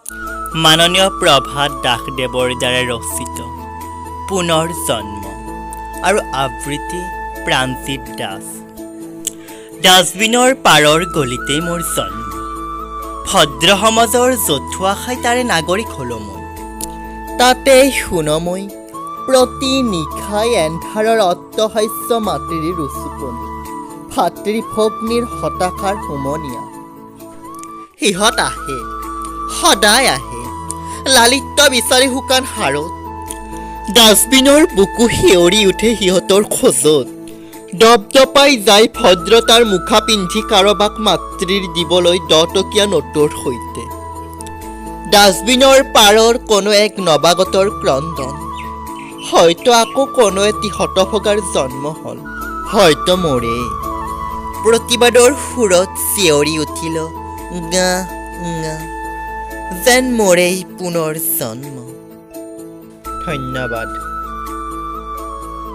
মাননীয় প্ৰভাত দাসদেৱৰ দ্বাৰা ৰচিত পুনৰ জন্ম আৰু আবৃত্তি প্ৰাণজিৎ দাস। ডাষ্টবিনৰ পাৰৰ গলিতেই মোৰ জন্ম, ভদ্ৰ সমাজৰ জঠুৱা খাই তাৰে নাগৰিক হলো মই। তাতে শুনমই প্ৰতি নিশাই এন্ধাৰৰ অট্টহাস্য মাতৃৰ ৰুচুপনি, ভাতৃ ভগ্নীৰ হতাশাৰ হুমনীয়া। সিহঁত আহে, সদায় আহে, লালিত্য বিচাৰি শুকান হাড়ত। ডাষ্টবিনৰ বুকু শিয়ৰি উঠে সিহঁতৰ খোজত, দপদপাই যায় ভদ্ৰতাৰ মুখা পিন্ধি কাৰোবাক মাতৃৰ দিবলৈ 10 টকীয়া নোটৰ সৈতে। ডাষ্টবিনৰ পাৰৰ কোনো এক নৱাগতৰ ক্ৰন্দন, হয়তো আকৌ কোনো এটি হতভগাৰ জন্ম হ'ল, হয়তো মোৰে। প্ৰতিবাদৰ সুৰত চিঞৰি উঠিল গা গা, যেন মোৰেই পুনৰ জন্ম। ধন্যবাদ।